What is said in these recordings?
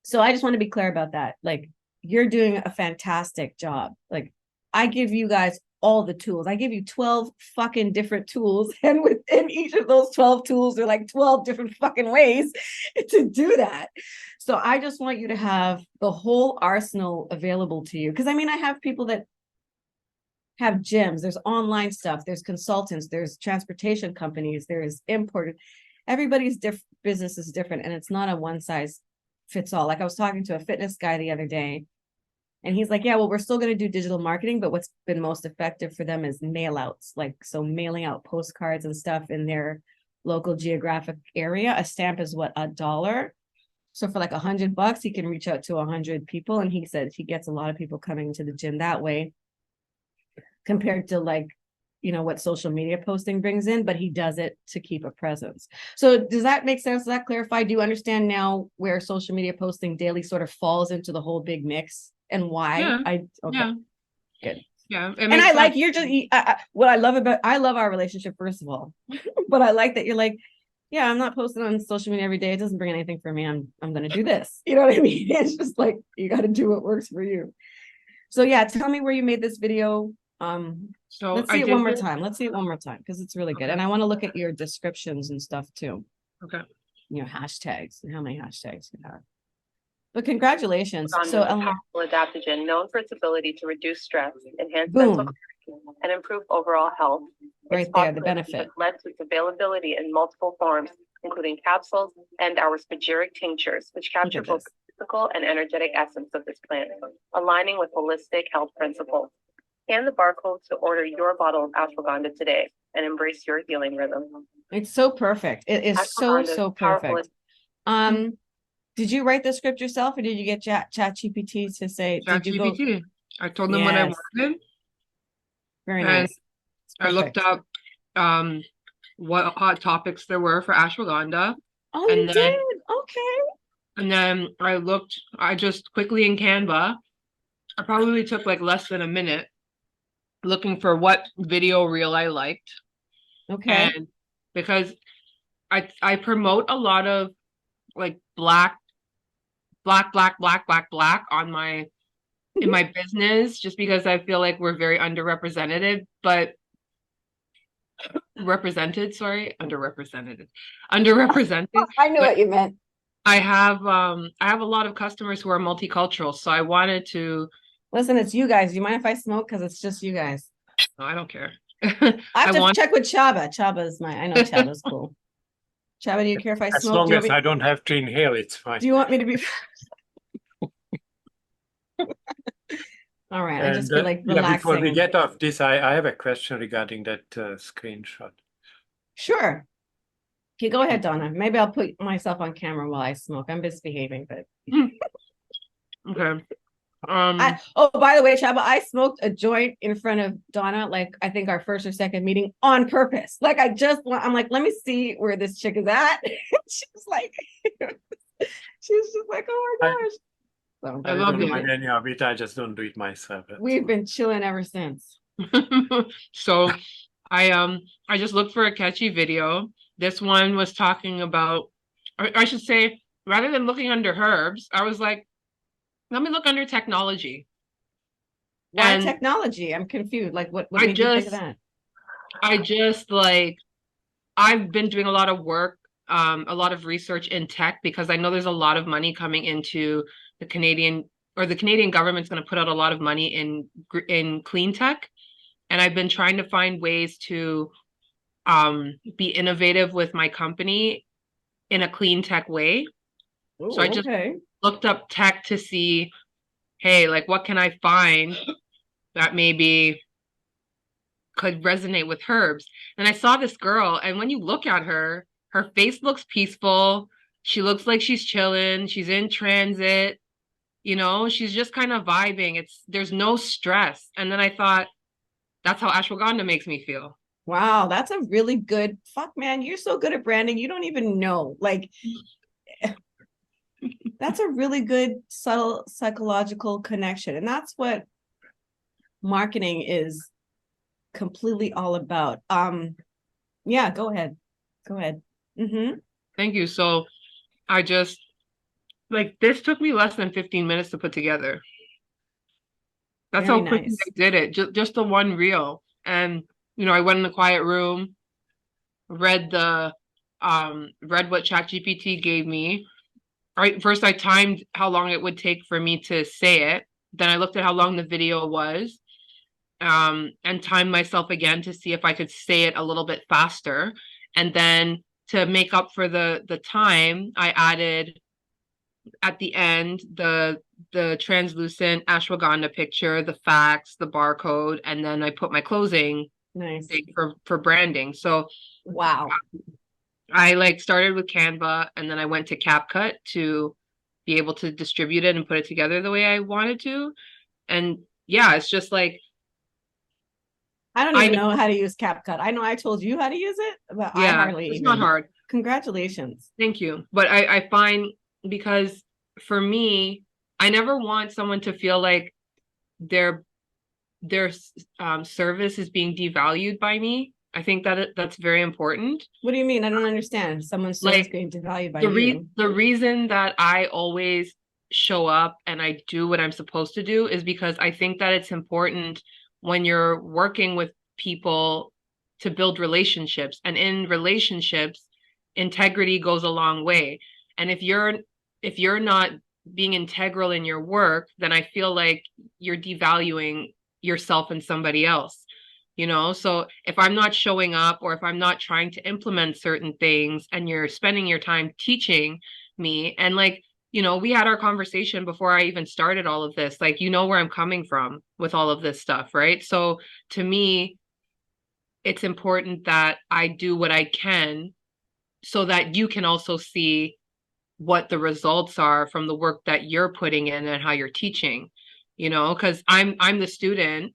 So I just want to be clear about that. Like, you're doing a fantastic job. Like, I give you guys all the tools. I give you 12 fucking different tools. And within each of those 12 tools, there are like 12 different fucking ways to do that. So I just want you to have the whole arsenal available to you. Because I mean, I have people that have gyms, there's online stuff, there's consultants, there's transportation companies, there's imported. Everybody's business is different, and it's not a one size fits all. Like I was talking to a fitness guy the other day, and he's like, yeah, well, we're still going to do digital marketing, but what's been most effective for them is mail outs. Like, so mailing out postcards and stuff in their local geographic area. A stamp is what, $1. So for like $100, he can reach out to 100 people. And he said he gets a lot of people coming to the gym that way compared to like, you know, what social media posting brings in, but he does it to keep a presence. So does that make sense? Does that clarify? Do you understand now where social media posting daily sort of falls into the whole big mix and why? Yeah. Okay, Yeah. good. Yeah. It And makes I sense. like you're just what I love our relationship, first of all, but I like that you're like, yeah, I'm not posting on social media every day. It doesn't bring anything for me. I'm gonna do this. You know what I mean? It's just like you got to do what works for you. So yeah, tell me where you made this video. So Let's I see it one did more this. time. Let's see it one more time because it's really good. Okay. And I want to look at your descriptions and stuff too. Okay. You know, hashtags and how many hashtags you have. But congratulations. So Ashwagandha is a powerful adaptogen known for its ability to reduce stress, enhance mental boom, clarity, and improve overall health. right Its there, the popularity has benefit. led to its availability in multiple forms, including capsules and our spagyric tinctures, which capture both the physical and energetic essence of this plant, aligning with holistic health principles. Scan the barcode to order your bottle of ashwagandha today and embrace your healing rhythm. It's so perfect. It is so perfect. Did you write the script yourself, or did you get Chat GPT to say? Did you go? ChatGPT. I told them what I Yes, wanted, very and nice. I looked up what hot topics there were for ashwagandha, Oh, and you did? then I just quickly in Canva. I probably took like less than a minute looking for what video reel I liked. Okay. And because I promote a lot of like black on my in my business just because I feel like we're very underrepresented, but underrepresented. I knew But what you meant. I have a lot of customers who are multicultural, so I wanted to. Listen, it's you guys. Do you mind if I smoke? Because it's just you guys. No, I don't care. I have to check with Chaba. I know Chaba's cool. Chaba, do you care if I As smoke? long as I don't have to inhale, it's fine. Do you want me to be? All right, I just feel like relaxing. Before we get off this, I have a question regarding that screenshot. Sure. Okay, go ahead, Donna. Maybe I'll put myself on camera while I smoke. I'm misbehaving, but okay. By the way, Chaba, I smoked a joint in front of Donna, like I think our first or second meeting on purpose. Like I'm like, let me see where this chick is at. She's like, she's just like, oh my gosh. I love don't mind any of it. I just don't do it myself. We've been chilling ever since. So I just looked for a catchy video. This one was talking about, or I should say, rather than looking under herbs, I was like, let me look under technology. Why technology? I'm confused. Like what made you think of that? I've been doing a lot of work, a lot of research in tech because I know there's a lot of money coming into the Canadian government's going to put out a lot of money in clean tech. And I've been trying to find ways to be innovative with my company in a clean tech way. Ooh, so I just looked up tech to see, hey, like what can I find that maybe could resonate with herbs. And I saw this girl, and when you look at her face looks peaceful. She looks like she's chilling. She's in transit. You know, she's just kind of vibing. There's no stress. And then I thought, that's how ashwagandha makes me feel. Wow, that's a really good man. You're so good at branding. You don't even know. Like, that's a really good subtle psychological connection. And that's what marketing is completely all about. Yeah, go ahead. Mm-hmm. Thank you. So I just Like this took me less than 15 minutes to put together. That's Very how quickly nice. I did it. Just the one reel. And I went in the quiet room, read read what ChatGPT gave me. Right, first I timed how long it would take for me to say it. Then I looked at how long the video was, and timed myself again to see if I could say it a little bit faster. And then to make up for the time, I added at the end the translucent ashwagandha picture, the facts, the barcode, and then I put my closing Nice. thing for branding. So Wow. I like started with Canva and then I went to Cap Cut to be able to distribute it and put it together the way I wanted to. And yeah, it's just like I don't I even know, know how to use CapCut. I know I told you how to use it, but I yeah, hardly it's not even. hard. Congratulations. Thank you. But I find because for me, I never want someone to feel like their their service is being devalued by me. I think that that's very important. What do you mean? I don't understand. Someone's service Like being devalued by you. the reason that I always show up and I do what I'm supposed to do is because I think that it's important when you're working with people to build relationships. And in relationships, integrity goes a long way. And if you're not being integral in your work, then I feel like you're devaluing yourself and somebody else. So if I'm not showing up or if I'm not trying to implement certain things and you're spending your time teaching me, and like we had our conversation before I even started all of this, like where I'm coming from with all of this stuff, right? So to me, it's important that I do what I can so that you can also see what the results are from the work that you're putting in and how you're teaching, because I'm the student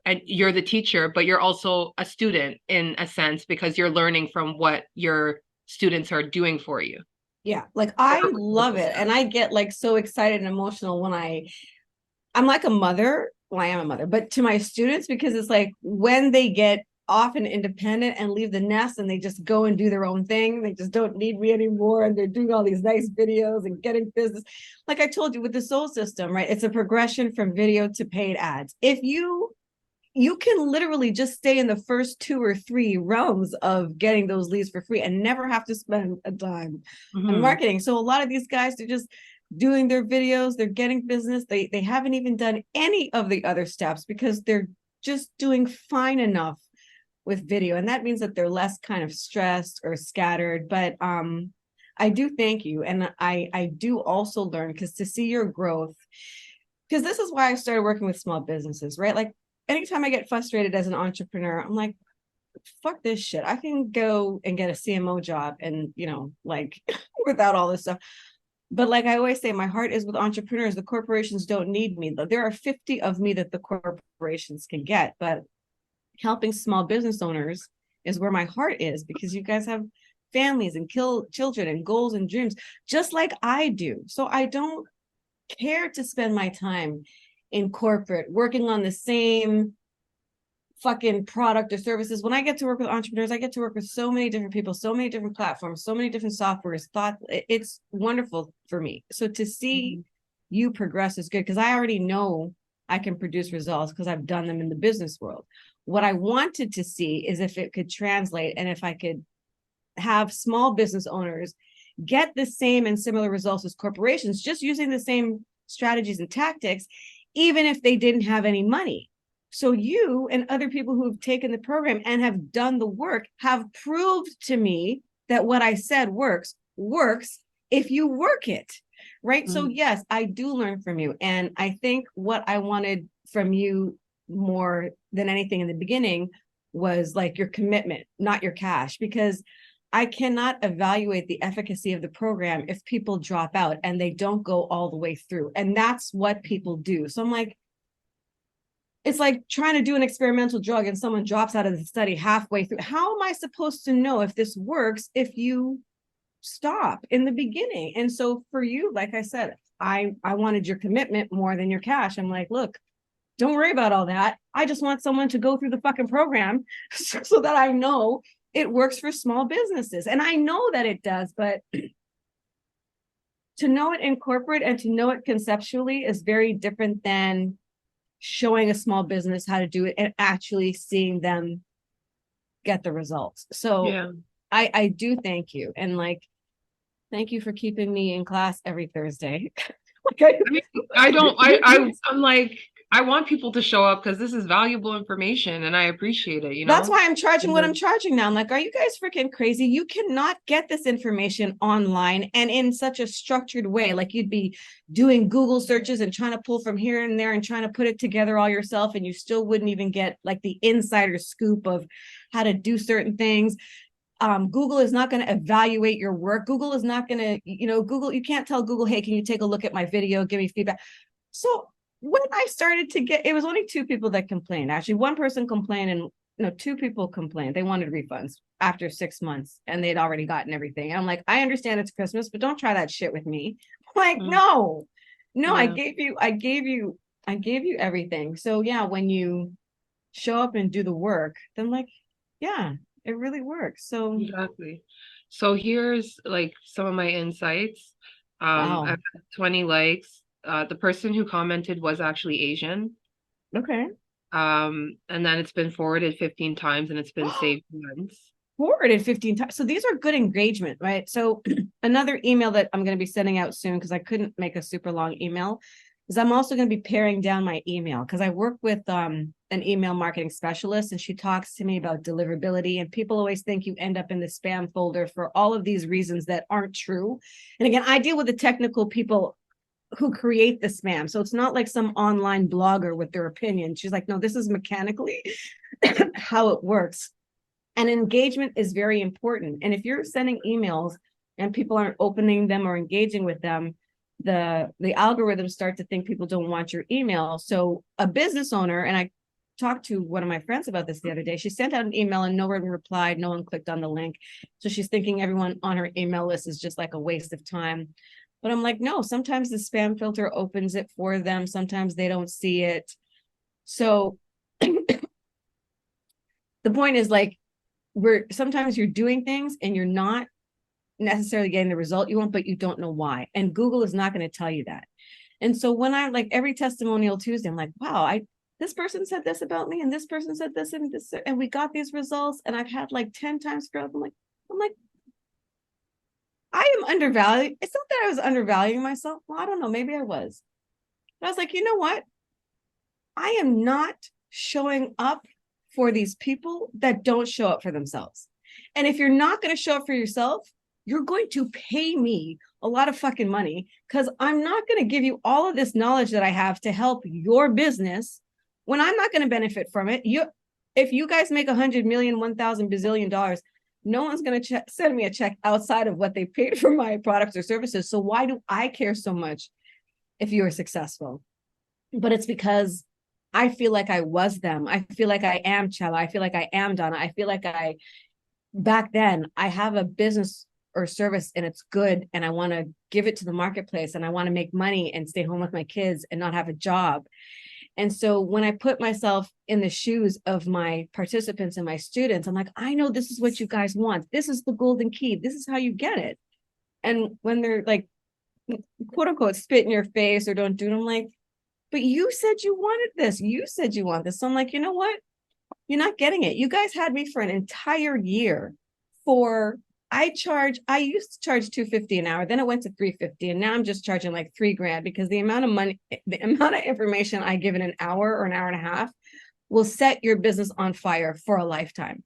and you're the teacher, but you're also a student in a sense because you're learning from what your students are doing for you. Yeah, like I love it. And I get like so excited and emotional when I'm like a mother. Well, I am a mother, but to my students, because it's like when they get off and independent and leave the nest and they just go and do their own thing, they just don't need me anymore. And they're doing all these nice videos and getting business. Like I told you with the soul system, right? It's a progression from video to paid ads. If you can literally just stay in the first 2 or 3 realms of getting those leads for free and never have to spend a dime on marketing. So a lot of these guys, they're just doing their videos, they're getting business. They haven't even done any of the other steps because they're just doing fine enough with video. And that means that they're less kind of stressed or scattered. But I do thank you. And I do also learn because to see your growth, because this is why I started working with small businesses, right? Like anytime I get frustrated as an entrepreneur, I'm like, fuck this shit. I can go and get a CMO job and, like without all this stuff. But like I always say, my heart is with entrepreneurs. The corporations don't need me. There are 50 of me that the corporations can get, but helping small business owners is where my heart is because you guys have families and children and goals and dreams, just like I do. So I don't care to spend my time in corporate working on the same fucking product or services. When I get to work with entrepreneurs, I get to work with so many different people, so many different platforms, so many different softwares. It's wonderful for me. So to see you progress is good because I already know I can produce results because I've done them in the business world. What I wanted to see is if it could translate and if I could have small business owners get the same and similar results as corporations, just using the same strategies and tactics, even if they didn't have any money. So you and other people who have taken the program and have done the work have proved to me that what I said works if you work it, right? Mm-hmm. So yes, I do learn from you. And I think what I wanted from you more than anything in the beginning was like your commitment, not your cash, because I cannot evaluate the efficacy of the program if people drop out and they don't go all the way through. And that's what people do. So I'm like, it's like trying to do an experimental drug and someone drops out of the study halfway through. How am I supposed to know if this works if you stop in the beginning? And so for you, like I said, I wanted your commitment more than your cash. I'm like, look, don't worry about all that. I just want someone to go through the fucking program so that I know it works for small businesses. And I know that it does, but to know it in corporate and to know it conceptually is very different than showing a small business how to do it and actually seeing them get the results. So Yeah. I do thank you. And like, thank you for keeping me in class every Thursday. I mean, I'm like, I want people to show up because this is valuable information and I appreciate it, you know? That's why I'm charging what I'm charging now. I'm like, are you guys freaking crazy? You cannot get this information online and in such a structured way. Like you'd be doing Google searches and trying to pull from here and there and trying to put it together all yourself. And you still wouldn't even get like the insider scoop of how to do certain things. Google is not going to evaluate your work. Google is not going to, Google, you can't tell Google, hey, can you take a look at my video? Give me feedback. So when I started to get, it was only 2 people that complained. Actually, 1 person complained and 2 people complained. They wanted refunds after 6 months and they'd already gotten everything. And I'm like, I understand it's Christmas, but don't try that shit with me. I'm like, no, Yeah. I gave you everything. So yeah, when you show up and do the work, then like, yeah, it really works. So exactly. So here's like some of my insights. wow. I've had 20 likes. The person who commented was actually Asian. Okay. And then it's been forwarded 15 times and it's been saved once. Forwarded 15 times. So these are good engagement, right? So another email that I'm going to be sending out soon, because I couldn't make a super long email, is I'm also going to be paring down my email because I work with an email marketing specialist and she talks to me about deliverability. And people always think you end up in the spam folder for all of these reasons that aren't true. And again, I deal with the technical people who create the spam. So it's not like some online blogger with their opinion. She's like, no, this is mechanically how it works. And engagement is very important. And if you're sending emails and people aren't opening them or engaging with them, the algorithms start to think people don't want your email. So a business owner, and I talked to one of my friends about this the other day, she sent out an email and no one replied, no one clicked on the link. So she's thinking everyone on her email list is just like a waste of time. But I'm like, no, sometimes the spam filter opens it for them. Sometimes they don't see it. So the point is like, sometimes you're doing things and you're not necessarily getting the result you want, but you don't know why. And Google is not going to tell you that. And so when I like every testimonial Tuesday, I'm like, wow, this person said this about me and this person said this and this, and we got these results. And I've had like 10 times growth. I'm like, I am undervalued. It's not that I was undervaluing myself. Well, I don't know. Maybe I was. But I was like, you know what? I am not showing up for these people that don't show up for themselves. And if you're not going to show up for yourself, you're going to pay me a lot of fucking money because I'm not going to give you all of this knowledge that I have to help your business when I'm not going to benefit from it. If you guys make 100 million, 1,000 bazillion dollars, no one's going to send me a check outside of what they paid for my products or services. So why do I care so much if you are successful? But it's because I feel like I was them. I feel like I am Chella. I feel like I am Donna. I feel like back then I have a business or service and it's good and I want to give it to the marketplace and I want to make money and stay home with my kids and not have a job. And so when I put myself in the shoes of my participants and my students, I'm like, I know this is what you guys want. This is the golden key. This is how you get it. And when they're like, quote unquote, spit in your face or don't do it, I'm like, but you said you wanted this. You said you want this. So I'm like, you know what? You're not getting it. You guys had me for an entire year I used to charge $250 an hour. Then it went to $350. And now I'm just charging like $3,000 because the amount of money, the amount of information I give in an hour or an hour and a half will set your business on fire for a lifetime.